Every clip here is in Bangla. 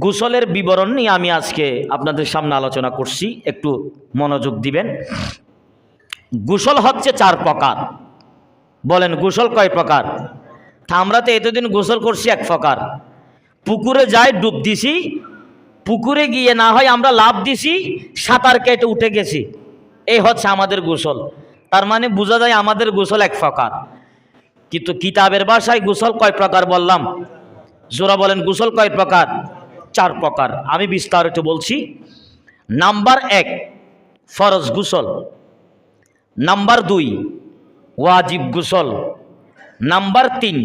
গোসলের বিবরণ নিয়ে আমি আজকে আপনাদের সামনে আলোচনা করছি, একটু মনোযোগ দিবেন। গোসল হচ্ছে 4 প্রকার। বলেন গোসল কয় প্রকার? আমরা তো এতদিন গোসল করছি 1 প্রকার। পুকুরে যাই, ডুব দিছি, পুকুরে গিয়ে না হয় আমরা লাফ দিছি, সাঁতার কেটে উঠে গেছি, এই হচ্ছে আমাদের গোসল। তার মানে বোঝা যায় আমাদের গোসল 1 প্রকার। কিন্তু কিতাবের ভাষায় গোসল কয় প্রকার বললাম? জোরা বলেন, গোসল কয় প্রকার? 4 প্রকার। আমি বিস্তারিত বলছি। নাম্বার 1 ফরজ গোসল, নাম্বার 2 ওয়াজিব গোসল, নাম্বার 3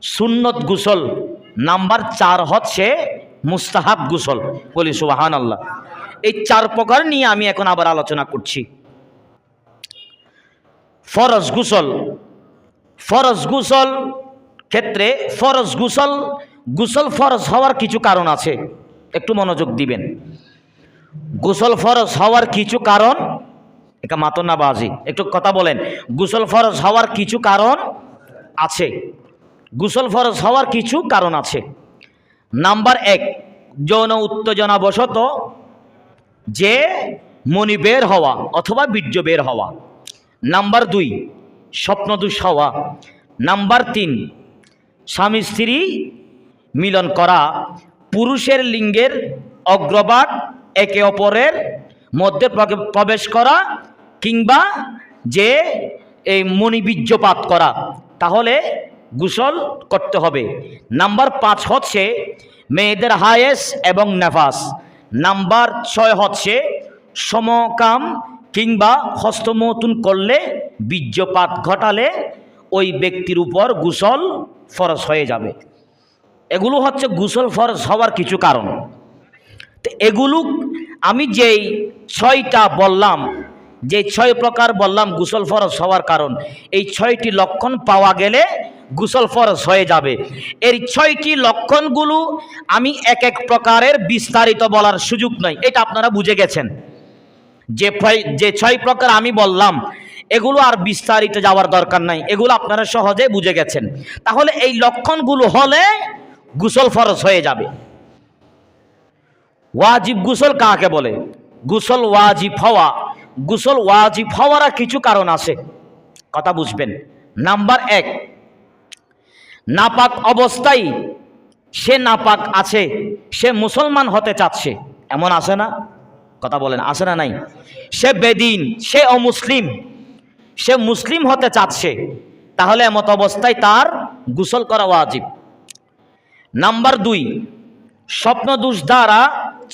সুন্নত গোসল, নাম্বার 4 হচ্ছে মুস্তাহাব গোসল। বলি সুবহানাল্লাহ। এই 4 প্রকার নিয়ে আমি এখন আবার আলোচনা করছি। ফরজ গোসল। ফরজ গোসল ক্ষেত্রে গোসল ফরজ হওয়ার কিছু কারণ আছে, একটু মনোযোগ দিবেন। গোসল ফরজ হওয়ার কিছু কারণ, এটা মাতো না বাজি, একটু কথা বলেন। গোসল ফরজ হওয়ার কিছু কারণ আছে। গোসল ফরজ হওয়ার কিছু কারণ আছে। নাম্বার 1 যৌন উত্তেজনাবশত যে মনি বের হওয়া অথবা বীর্য বের হওয়া। নাম্বার 2 স্বপ্নদোষ হওয়া। নাম্বার 3 স্বামী স্ত্রী মিলন করা, পুরুষের লিঙ্গের অগ্রভাগ একে অপরের মধ্যে প্রবেশ করা, কিংবা যে এই মণিবীর্যপাত করা, তাহলে গোসল করতে হবে। নাম্বার 5 হচ্ছে মেয়েদের হায়েস এবং নেফাস। নাম্বার 6 হচ্ছে সমকাম কিংবা হস্তমৈথুন করলে, বীর্যপাত ঘটালে ওই ব্যক্তির উপর গোসল ফরজ হয়ে যাবে। এগুলো হচ্ছে গোসল ফরজ হওয়ার কিছু কারণ। তো এগুলো আমি যেই 6টা বললাম, যে 6 প্রকার বললাম গোসল ফরজ হওয়ার কারণ, এই 6টি লক্ষণ পাওয়া গেলে গোসল ফরজ হয়ে যাবে। এই 6টি লক্ষণগুলো আমি এক প্রকারের বিস্তারিত বলার সুযোগ নাই, এটা আপনারা বুঝে গেছেন। যে 6 প্রকার আমি বললাম এগুলো আর বিস্তারিত যাওয়ার দরকার নাই, এগুলো আপনারা সহজে বুঝে গেছেন। তাহলে এই লক্ষণগুলো হলে গোসল ফরজ হয়ে যাবে। ওয়াজিব গোসল কাকে বলে? গোসল ওয়াজিব হওয়ার কিছু কারণ আছে, কথা বুঝবেন। নাম্বার 1 নাপাক অবস্থায়, সে নাপাক আছে, সে মুসলমান হতে চাচ্ছে, এমন আছে না? কথা বলেন, আছে না নাই? সে বেদিন, সে অমুসলিম, সে মুসলিম হতে চাচ্ছে, তাহলে এমত অবস্থায় তার গোসল করা ওয়াজিব। নাম্বার 2 স্বপ্ন দোষ দ্বারা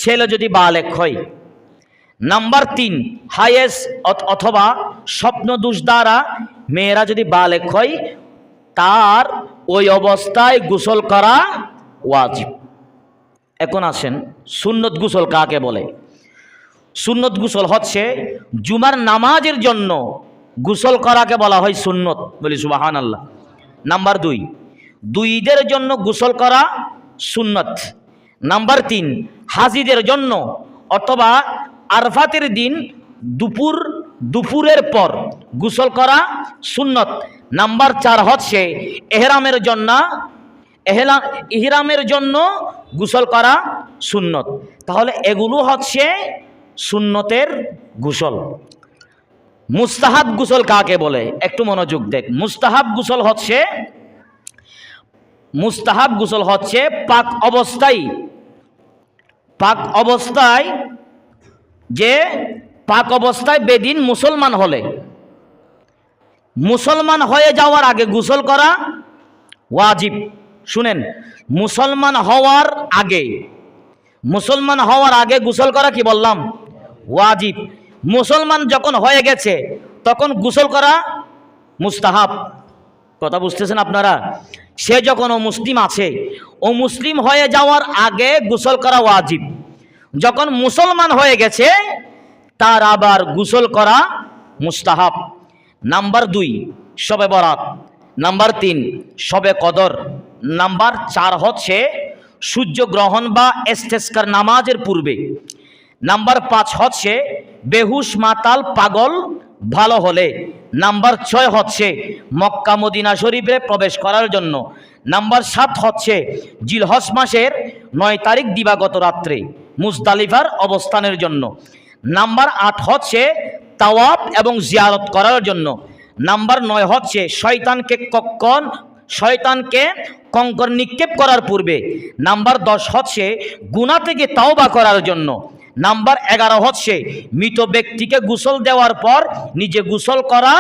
ছেলে যদি বালেক হয়। নাম্বার 3 হায়েস অথবা স্বপ্ন দোষ দ্বারা মেয়েরা যদি বালেক হয়, তার ওই অবস্থায় গোসল করা ওয়াজিব। এখন আসেন সুন্নত গোসল কাকে বলে? সুন্নত গোসল হচ্ছে জুমার নামাজের জন্য গোসল করাকে বলা হয় সুন্নত। বলি সুবহানাল্লাহ। নাম্বার 2 ঈদের জন্য গোসল করা সুন্নত। নাম্বার 3 হাজিদের জন্য অথবা আরফাতের দিন দুপুরের পর গোসল করা সুন্নত। নাম্বার 4 হচ্ছে ইহরামের জন্য গোসল করা সুন্নত। তাহলে এগুলো হচ্ছে সুন্নতের গোসল। মুস্তাহাব গোসল কাকে বলে? একটু মনোযোগ দেখ। মুস্তাহাব গোসল হচ্ছে পাক অবস্থায় বেদিন মুসলমান হয়ে যাওয়ার আগে গোসল করা ওয়াজিব। শুনেন, মুসলমান হওয়ার আগে গোসল করা কি বললাম? ওয়াজিব। মুসলমান যখন হয়ে গেছে তখন গোসল করা মুস্তাহাব। কথা বুঝতেছেন আপনারা? সে যখন মুসলিম আছে, মুসলিম হয়ে যাওয়ার আগে গোসল করা ওয়াজিব। যখন মুসলমান হয়ে গেছে তার আবার গোসল করা মুস্তাহাব। নাম্বার 2 শবে বরাত। নাম্বার 3 শবে কদর। নাম্বার 4 হচ্ছে সূর্যগ্রহণ বা ইস্তেসকার নামাজের পূর্বে। নাম্বার 5 হচ্ছে বেহুশ মাতাল পাগল ভালো হলে। নাম্বার 6 হচ্ছে মক্কা মদিনা শরীফে প্রবেশ করার জন্য। নাম্বার 7 হচ্ছে জিলহজ মাসের 9 তারিখ দিবাগত রাত্রে মুজদালিফার অবস্থানের জন্য। নাম্বার 8 হচ্ছে তাওয়াফ এবং জিয়ারত করার জন্য। নাম্বার 9 হচ্ছে শয়তানকে কঙ্কর নিক্ষেপ করার পূর্বে। নাম্বার 10 হচ্ছে গুনাহ থেকে তাওবা করার জন্য। নাম্বার 11 হচ্ছে মৃত ব্যক্তিকে গোসল দেওয়ার পর নিজে গোসল করা,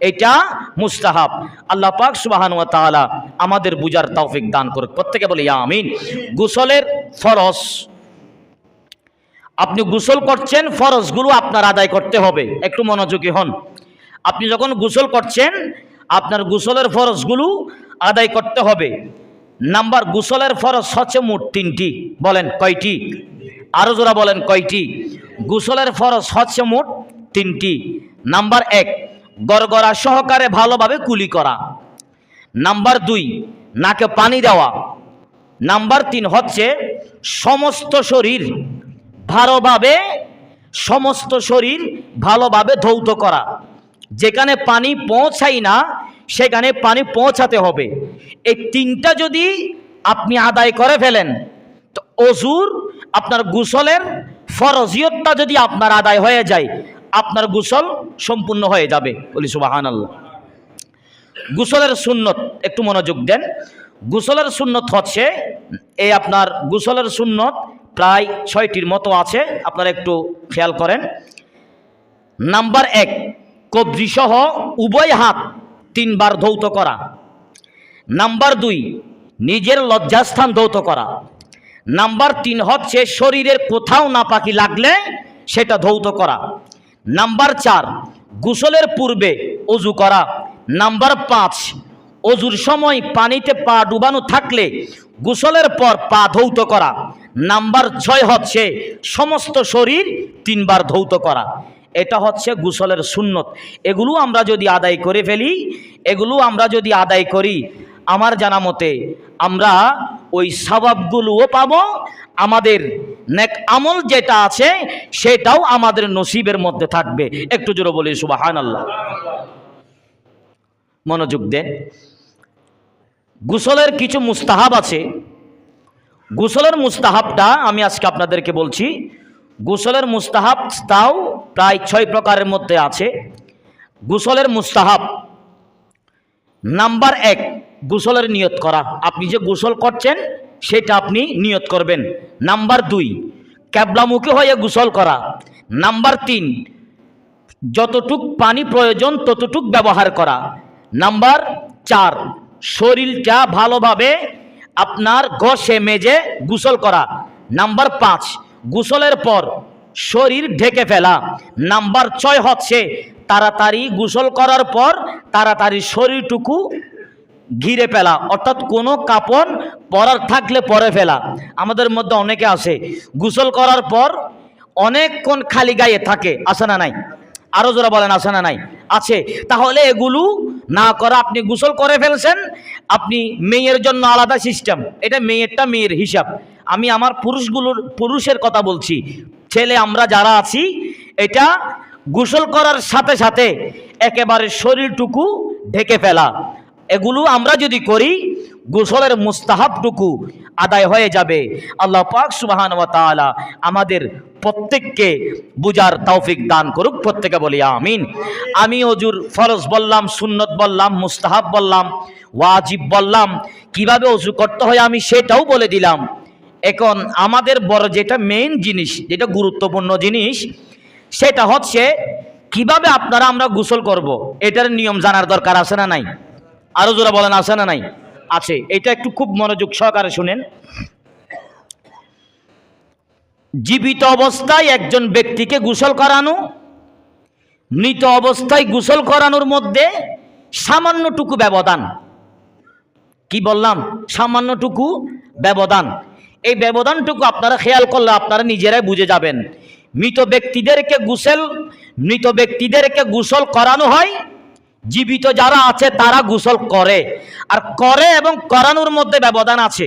এটা মুস্তাহাব। আল্লাহ পাক সুবহানাহু ওয়া তাআলা আমাদের বুঝার তৌফিক দান করুক, প্রত্যেকে বলি আমিন। গোসলের ফরজ, আপনি গোসল করছেন, ফরজগুলো আপনার আদায় করতে হবে। একটু মনোযোগী হন। আপনি যখন গোসল করছেন আপনার গোসলের ফরজগুলো আদায় করতে হবে। গোসলের ফরজ হচ্ছে মোট 3টি। বলেন কয়টি? আরো জোরা বলেন কয়টি? গোসলের ফরজ হচ্ছে মোট 3টি। নাম্বার 1, গড়গড়া সহকারে ভালোভাবে কুলি করা। নাম্বার 2, নাকে পানি দেওয়া। নাম্বার 3 হচ্ছে সমস্ত শরীর ভালোভাবে ধৌত করা। যেখানে পানি পৌঁছায় না সেখানে পানি পৌঁছাতে হবে। এই 3টা যদি আপনি আদায় করে ফেলেন তো অজুর আপনার গোসলের ফরজিয়তটা যদি আপনার আদায় হয়ে যায়, আপনার গোসল সম্পূর্ণ হয়ে যাবে। বলি সুবহানাল্লাহ। গোসলের সুন্নত একটু মনোযোগ দেন। গোসলের সুন্নত হচ্ছে আপনার গোসলের সুন্নত প্রায় 6টির মতো আছে, আপনারা একটু খেয়াল করেন। নাম্বার 1, কবজি সহ উভয় হাত 3 বার ধৌত করা। নাম্বার 2, নিজের লজ্জাস্থান ধৌত করা। নাম্বার 3 হচ্ছে শরীরের কোথাও নাপাকি লাগলে সেটা ধৌত করা। নাম্বার 4, গোসলের পূর্বে অজু করা। নাম্বার 5, অজুর সময় পানিতে পা ডুবানো থাকলে গোসলের পর পা ধৌত করা। নাম্বার 6 হচ্ছে সমস্ত শরীর 3 বার ধৌত করা। এটা হচ্ছে গোসলের সুন্নত। এগুলো আমরা যদি আদায় করে ফেলি, আমার জানা মতে আমরা ওই সওয়াবগুলোও পাবো, আমাদের নেক আমল যেটা আছে সেটাও আমাদের নসিবের মধ্যে থাকবে। একটু জোরে বলি সুবহানাল্লাহ। মনোযোগ দেন। গোসলের কিছু মুস্তাহাব আছে। গোসলের মুস্তাহাবটা আমি আজকে আপনাদেরকে বলছি। গোসলের মুস্তাহাব তাও প্রায় 6 প্রকারের মধ্যে আছে। গোসলের মুস্তাহাব, নাম্বার 1, গোসলের নিয়ত করা। আপনি যে গোসল করছেন সেটা আপনি নিয়ত করবেন। নাম্বার 2, কিবলামুখী হয়ে গোসল করা। নাম্বার 3, যতটুক পানি প্রয়োজন ততটুক ব্যবহার করা। নাম্বার 4, শরীরটা ভালোভাবে আপনার ঘষে মেজে গোসল করা। নাম্বার 5, গোসলের পর শরীর ঢেকে ফেলা। নাম্বার 6 হচ্ছে তাড়াতাড়ি গোসল করার পর তাড়াতাড়ি শরীরটুকু ঘিরে ফেলা, অর্থাৎ কোনো কাপড় পরার থাকলে পরে ফেলা। আমাদের মধ্যে অনেকে আছে গোসল করার পর অনেকক্ষণ খালি গায়ে থাকে, আছে না নাই? আরো জোরা বলেন আছে না নাই? আছে। তাহলে এগুলো না করা, আপনি গোসল করে ফেলছেন, আপনি মেয়ের জন্য আলাদা সিস্টেম, এটা মেয়েরটা মেয়ের হিসাব। আমি আমার পুরুষের কথা বলছি, ছেলে আমরা যারা আছি, এটা গোসল করার সাথে সাথে একেবারে শরীরটুকু ঢেকে ফেলা। এগুলো আমরা যদি করি গোসলের মুস্তাহাবটুকু আদায় হয়ে যাবে। আল্লাহ পাক সুবহানাহু ওয়া তাআলা আমাদের প্রত্যেককে বুঝার তৌফিক দান করুক, প্রত্যেকে বলি আমিন। আমি অজুর ফরজ বললাম, সুন্নত বললাম, মুস্তাহাব বললাম, ওয়াজিব বললাম, কিভাবে অজু করতে হয় আমি সেটাও বলে দিলাম। এখন আমাদের বড় যেটা মেইন জিনিস, যেটা গুরুত্বপূর্ণ জিনিস, সেটা হচ্ছে কিভাবে আমরা গোসল করব। এটার নিয়ম জানার দরকার আছে না নাই? আরো জোরা বলেন আছে না নাই? আছে। এটা একটু খুব মনোযোগ সহকারে শুনেন। জীবিত অবস্থায় একজন ব্যক্তিকে গোসল করানো, মৃত অবস্থায় গোসল করানোর মধ্যে সামান্যটুকু ব্যবধান। কি বললাম? সামান্যটুকু ব্যবধান। এই ব্যবধানটুকু আপনারা খেয়াল করলে আপনারা নিজেরাই বুঝে যাবেন। মৃত ব্যক্তিদেরকে গোসল করানো হয়, জীবিত যারা আছে তারা গোসল করে। আর করে এবং করানোর মধ্যে ব্যবধান আছে।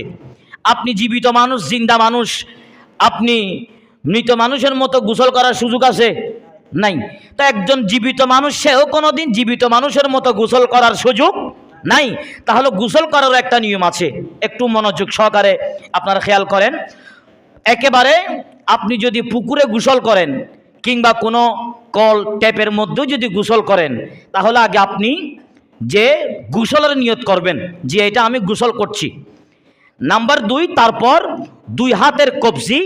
আপনি জীবিত মানুষ, জিন্দা মানুষ, আপনি মৃত মানুষের মতো গোসল করার সুযোগ আছে? নাই। তো একজন জীবিত মানুষ, সেও কোনোদিন জীবিত মানুষের মতো গোসল করার সুযোগ নাই। তাহলে গোসল করার একটা নিয়ম আছে, একটু মনোযোগ সহকারে আপনারা খেয়াল করেন। একেবারে আপনি যদি পুকুরে গোসল করেন কিংবা কোনো কল ট্যাপের মধ্যেও যদি গোসল করেন, তাহলে আগে আপনি যে গোসলের নিয়ত করবেন যে এটা আমি গোসল করছি। নাম্বার 2, তারপর 2 হাতের কবজি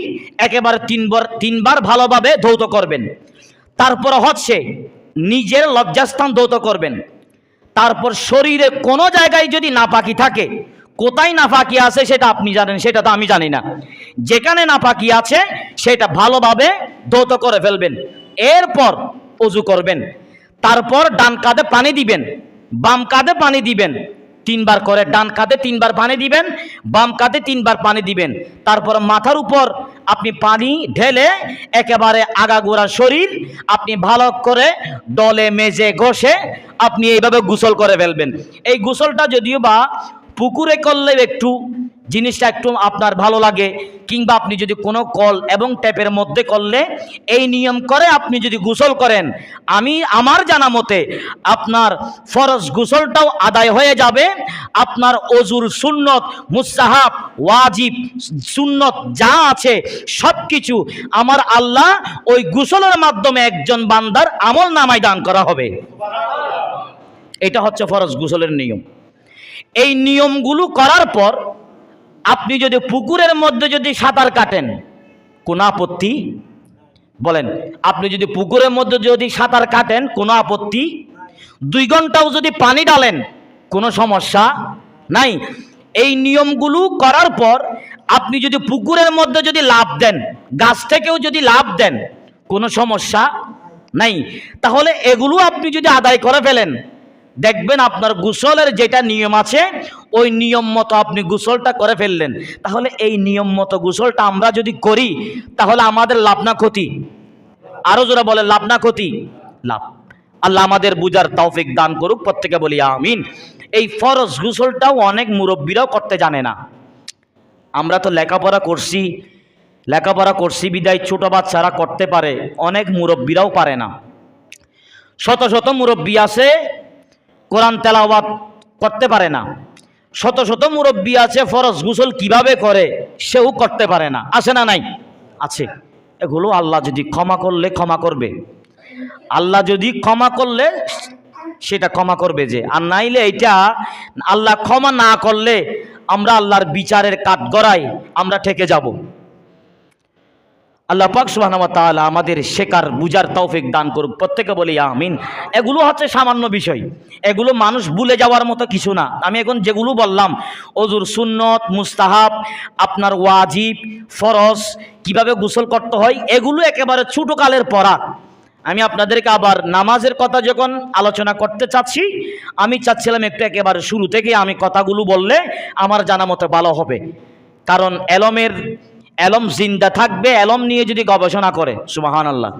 একেবারে তিনবার ভালোভাবে ধৌত করবেন। তারপর হচ্ছে নিজের লজ্জাস্থান ধৌত করবেন। তারপর শরীরে কোনো জায়গায় যদি নাপাকি থাকে, কোথায় নাপাকি আছে সেটা আপনি জানেন, সেটা তো আমি জানি না। যেখানে নাপাকি আছে সেটা ভালোভাবে ধৌত করে ফেলবেন। এরপর ওযু করবেন। তারপর ডান কাঁধে পানি দিবেন, বাম কাঁধে পানি দিবেন, 3 বার করে। ডান কাঁধে 3 বার পানি দিবেন, বাম কাঁধে 3 বার পানি দিবেন। তারপর মাথার উপর আপনি পানি ঢেলে একেবারে আগাগোড়া শরীর আপনি ভালো করে ডলে মেজে ঘষে আপনি এইভাবে গোসল করে ফেলবেন। এই গোসলটা যদিও বা পুকুরে করলে একটু জিনিসটা একটু আপনার ভালো লাগে, কিংবা আপনি যদি কোনো কল এবং ট্যাপের মধ্যে করলে এই নিয়ম করে আপনি যদি গোসল করেন, আমার জানা মতে আপনার ফরজ গোসলটাও আদায় হয়ে যাবে। আপনার ওযুর সুন্নত, মুস্তাহাব, ওয়াজিব, সুন্নত যা আছে সব কিছু আমার আল্লাহ ওই গোসলের মাধ্যমে একজন বান্দার আমল নামায় দান করা হবে। এটা হচ্ছে ফরজ গোসলের নিয়ম। এই নিয়মগুলো করার পর আপনি যদি পুকুরের মধ্যে যদি সাঁতার কাটেন, কোনো আপত্তি? বলেন, আপনি যদি পুকুরের মধ্যে যদি সাঁতার কাটেন কোনো আপত্তি? 2 ঘন্টাও যদি পানি ডালেন কোনো সমস্যা নাই। এই নিয়মগুলো করার পর আপনি যদি পুকুরের মধ্যে যদি লাফ দেন, গাছ থেকেও যদি লাফ দেন, কোনো সমস্যা নাই। তাহলে এগুলো আপনি যদি আদায় করে ফেলেন, দেখবেন আপনার গোসলের যেটা নিয়ম আছে ওই নিয়ম মতো আপনি গোসলটা করে ফেললেন। তাহলে এই নিয়ম মতো গোসলটা আমরা যদি করি তাহলে আমাদের লাভ না ক্ষতি? আরো জোরে বলে, লাভ না ক্ষতি? লাভ। আল্লাহ আমাদের বুঝার তৌফিক দান করুক, প্রত্যেকে বলি আমিন। এই ফরজ গোসলটাও অনেক মুরব্বীরাও করতে জানে না। আমরা তো লেখাপড়া করছি বিদায় ছোট বাচ্চারা করতে পারে, অনেক মুরব্বীরাও পারে না। শত শত মুরব্বী আছে কোরআন তেলাওয়াত করতে পারে না। শত শত মুরব্বী আছে ফরজ গোসল কিভাবে করে সেও করতে পারে না। আছে না নাই? আছে। এগুলো আল্লাহ যদি ক্ষমা করলে ক্ষমা করবে, আল্লাহ যদি ক্ষমা করলে সেটা ক্ষমা করবে যে, আর নাইলে এটা আল্লাহ ক্ষমা না করলে আমরা আল্লাহর বিচারের কাঠগড়ায় আমরা ঠেকে যাব। আল্লাহ পাক সুবহানাহু ওয়া তাআলা আমাদের শেখার বুঝার তৌফিক দান করুক, প্রত্যেকে বলি আমিন। এগুলো হচ্ছে সামান্য বিষয়, এগুলো মানুষ ভুলে যাওয়ার মতো কিছু না। আমি এখন যেগুলো বললাম, ওযুর সুন্নত, মুস্তাহাব, আপনার ওয়াজিব, ফরজ, কিভাবে গোসল করতে হয়, এগুলো একেবারে ছোটকালের পড়া। আমি আপনাদেরকে আবার নামাজের কথা যখন আলোচনা করতে চাচ্ছি, আমি চাচ্ছিলাম একটু একেবারে শুরু থেকে আমি কথাগুলো বললে আমার জানা মতো ভালো হবে। কারণ এলম জিন্দা থাকবে, এলম নিয়ে যদি গবেষণা করে, সুবহানাল্লাহ,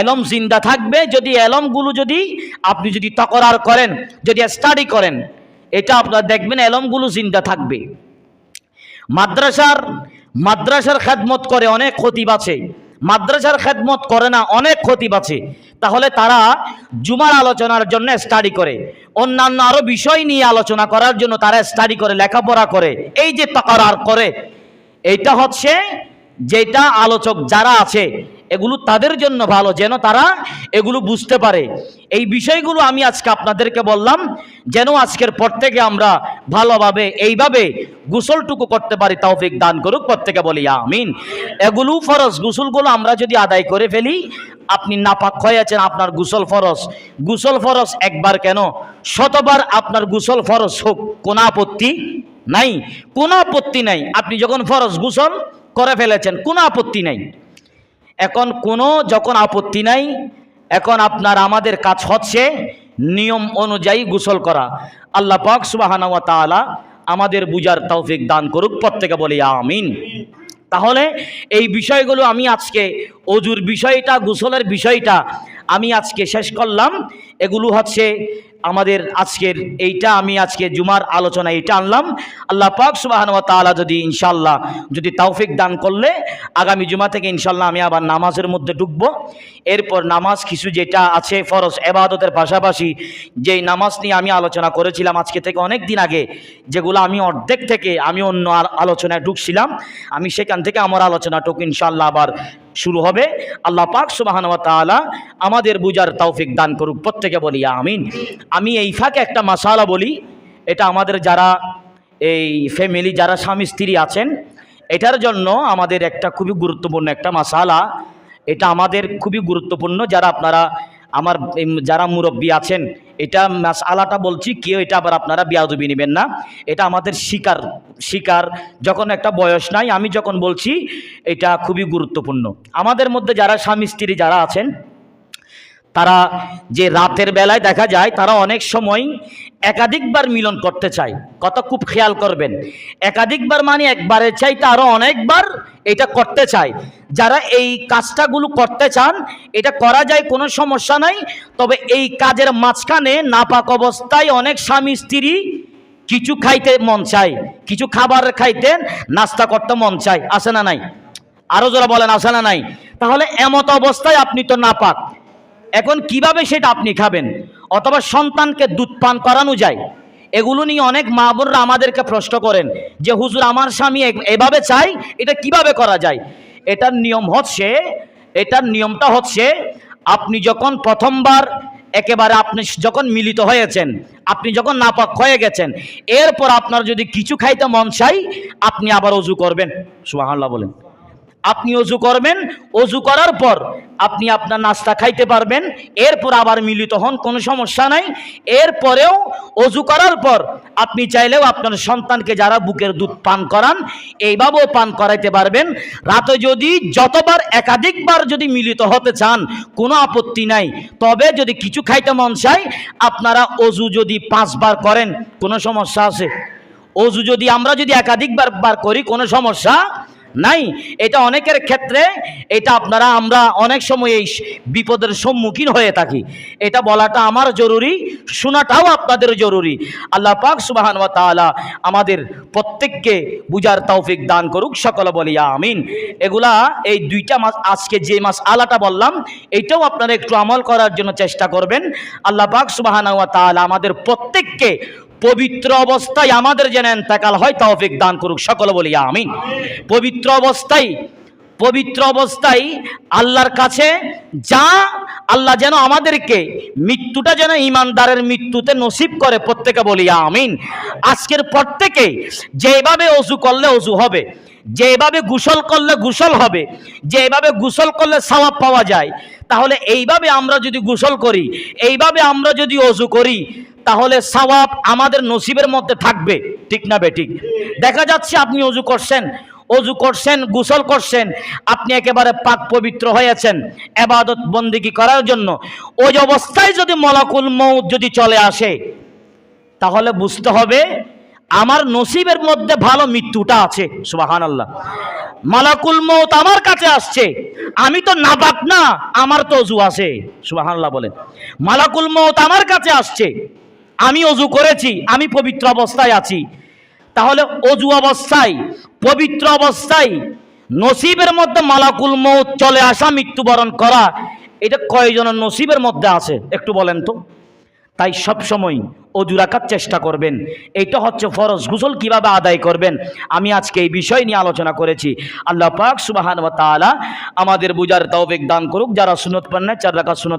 এলম জিন্দা থাকবে যদি এলমগুলো যদি আপনি যদি তকরার করেন, যদি স্টাডি করেন, এটা আপনারা দেখবেন এলমগুলো জিন্দা থাকবে। মাদ্রাসার খেদমত করে অনেক খতিব আছে, মাদ্রাসার খেদমত করে না অনেক খতিব আছে। তাহলে তারা জুমার আলোচনার জন্য স্টাডি করে, অন্যান্য আরো বিষয় নিয়ে আলোচনা করার জন্য তারা স্টাডি করে, লেখাপড়া করে, এই যে তকরার করে, এইটা হচ্ছে যেটা আলোচক যারা আছে এগুলো তাদের জন্য ভালো, যেন তারা এগুলো বুঝতে পারে। এই বিষয়গুলো আমি আজকে আপনাদেরকে বললাম যেন আজকের পর থেকে আমরা ভালোভাবে এইভাবে গোসলটুকু করতে পারি, তৌফিক দান করুক, প্রত্যেকে বলি আমিন। এগুলো ফরজ গোসলগুলো আমরা যদি আদায় করে ফেলি, আপনি নাপাক হয়ে আছেন, আপনার গোসল ফরজ একবার কেন শতবার আপনার গোসল ফরজ হোক, কোনো আপত্তি নাই, কোনো আপত্তি নাই। আপনি যখন ফরজ গোসল করে ফেলেছেন কোনো আপত্তি নাই। এখন যখন আপত্তি নাই, এখন আমাদের কাজ হচ্ছে নিয়ম অনুযায়ী গোসল করা। আল্লাহ পাক সুবহানাহু ওয়া তাআলা আমাদের বুঝার তৌফিক দান করুক, প্রত্যেকে বলি আমিন। তাহলে এই বিষয়গুলো আমি আজকে ওযুর বিষয়টা, গোসলের বিষয়টা আমি আজকে শেষ করলাম। এগুলো হচ্ছে আমাদের আজকের এইটা আমি আজকে জুমার আলোচনা এইটা আনলাম। আল্লাহ পাক সুবহানাহু ওয়া তাআলা যদি ইনশাআল্লাহ যদি তৌফিক দান করলে আগামী জুমা থেকে ইনশাআল্লাহ আমি আবার নামাজের মধ্যে ঢুকবো। এরপর নামাজ কিছু যেটা আছে ফরজ ইবাদতের পাশাপাশি যেই নামাজ নিয়ে আমি আলোচনা করেছিলাম আজকে থেকে অনেক দিন আগে, যেগুলো আমি অর্ধেক থেকে আমি অন্য আলোচনায় ঢুকছিলাম, আমি সেখান থেকে আমার আলোচনাটুকু ইনশাআল্লাহ আবার শুরু হবে। আল্লাহ পাক সুবহানাহু ওয়া তাআলা আমাদের বুঝার তৌফিক দান করুক, প্রত্যেকে বলি আমিন। আমি এই ফাঁকে একটা মাসালা বলি, এটা আমাদের যারা এই ফ্যামিলি যারা স্বামী স্ত্রী আছেন এটার জন্য আমাদের একটা খুবই গুরুত্বপূর্ণ একটা মাসালা, এটা আমাদের খুবই গুরুত্বপূর্ণ। যারা আপনারা আমার যারা মুরব্বী আছেন, এটা মাসআলাটা বলছি, কেউ এটা আবার আপনারা বেয়াদবি নেবেন না। এটা আমাদের শিকার যখন একটা বয়স নাই, আমি যখন বলছি এটা খুবই গুরুত্বপূর্ণ। আমাদের মধ্যে যারা স্বামী স্ত্রী যারা আছেন, তারা যে রাতের বেলায় দেখা যায় তারা অনেক সময় একাধিকবার মিলন করতে চায়। কথা খুব খেয়াল করবেন, একাধিকবার মানে একবারের চাইতে আরো অনেকবার এটা করতে চায়। যারা এই কাজটাগুলো করতে চান এটা করা যায়, কোনো সমস্যা নাই। তবে এই কাজের মাঝখানে নাপাক অবস্থায় অনেক স্বামী স্ত্রী কিছু খাইতে মন চায়, কিছু খাবার খাইতে নাস্তা করতে মন চায়, আছে না নাই? আরো যারা বলেন আছে না নাই? তাহলে এমত অবস্থায় আপনি তো নাপাক, এখন কিভাবে সেটা আপনি খাবেন? অথবা সন্তানকে দুধ পান করানো যায়, এগুলো নিয়ে অনেক মা বোনরা আমাদেরকে প্রশ্ন করেন যে হুজুর আমার স্বামী এভাবে চাই, এটা কিভাবে করা যায়? এটার নিয়মটা হচ্ছে আপনি যখন প্রথমবার একেবারে আপনি যখন মিলিত হয়েছেন, আপনি যখন নাপাক হয়ে গেছেন, এরপর আপনার যদি কিছু খাইতে মন চাই আপনি আবার ওযু করবেন। সুবহানাল্লাহ বলেন। আপনি ওযু করবেন, ওযু করার পর আপনি আপনার নাস্তা খাইতে পারবেন, এরপর আবার মিলিত হন, কোনো সমস্যা নাই। এরপরেও ওযু করার পর আপনি চাইলেও আপনার সন্তানকে যারা বুকের দুধ পান করান এইভাবেও পান করাইতে পারবেন। রাতে যদি যতবার একাধিকবার যদি মিলিত হতে চান কোনো আপত্তি নাই। তবে যদি কিছু খাইতে মন চাই আপনারা ওযু যদি 5 বার করেন কোনো সমস্যা আছে? ওযু যদি আমরা যদি একাধিকবার করি কোনো সমস্যা নাই। এটা অনেকের ক্ষেত্রে এটা আমরা অনেক সময় এই বিপদের সম্মুখীন হয়ে থাকি। এটা বলাটা আমার জরুরি, শোনাটাও আপনাদের জরুরি। আল্লাহ পাক সুবহানাহু ওয়া তাআলা আমাদের প্রত্যেককে বুঝার তৌফিক দান করুক, সকলে বলি আমিন। এগুলা এই দুইটা মাস আজকে যে মাসআলাটা বললাম এইটাও আপনারা একটু আমল করার জন্য চেষ্টা করবেন। আল্লাহ পাক সুবহানাহু ওয়া তাআলা আমাদের প্রত্যেককে পবিত্র অবস্থায় আমাদের যেন ইন্তেকাল হয় তৌফিক দান করুক, সকলে বলি আমিন। পবিত্র অবস্থায় আল্লাহর কাছে যা আল্লাহ যেন আমাদেরকে মৃত্যুটা যেন ঈমানদারের মৃত্যুতে নসিব করে, প্রত্যেকে বলি আমিন। আজকের পর থেকে যেভাবে ওযু করলে ওযু হবে, যেভাবে গোসল করলে গোসল হবে, যেভাবে গোসল করলে সওয়াব পাওয়া যায়, তাহলে এইভাবে আমরা যদি গোসল করি, এইভাবে আমরা যদি ওযু করি, তাহলে সওয়াব আমাদের নসিবের মধ্যে থাকবে, ঠিক না বেঠিক? দেখা যাচ্ছে আপনি ওযু করছেন, গোসল করছেন, আপনি একেবারে পাক পবিত্র হয়েছেন ইবাদত বন্দেগী করার জন্য। ওই অবস্থায় যদি মালাকুল মউত যদি চলে আসে তাহলে বুঝতে হবে আমার নসিবের মধ্যে ভালো মৃত্যুটা আছে। সুবহানাল্লাহ। মালাকুল মউত আমার কাছে আসছে, আমি তো নাপাক না, আমার তো ওযু আছে। সুবহানাল্লাহ বলেন। মালাকুল মউত আমার কাছে আসছে, আমি ওযু করেছি, আমি পবিত্র অবস্থায় আছি। তাহলে ওযু অবস্থায় পবিত্র অবস্থায় নসিবের মধ্যে মালাকুল মউত চলে আসা, মৃত্যুবরণ করা, এটা কয়জনের নসিবের মধ্যে আছে একটু বলেন তো? তাই সব সময় ওযু রাখার চেষ্টা করবেন। এইটা হচ্ছে ফরজ। গোসল কিভাবে আদায় করবেন আমি আজকে এই বিষয় নিয়ে আলোচনা করেছি। আল্লাহ পাক সুবহানাহু ওয়া তাআলা আমাদের বুঝার তৌফিক দান করুক। যারা সুন্নত পড়েন 4 রাকাত সুন্নত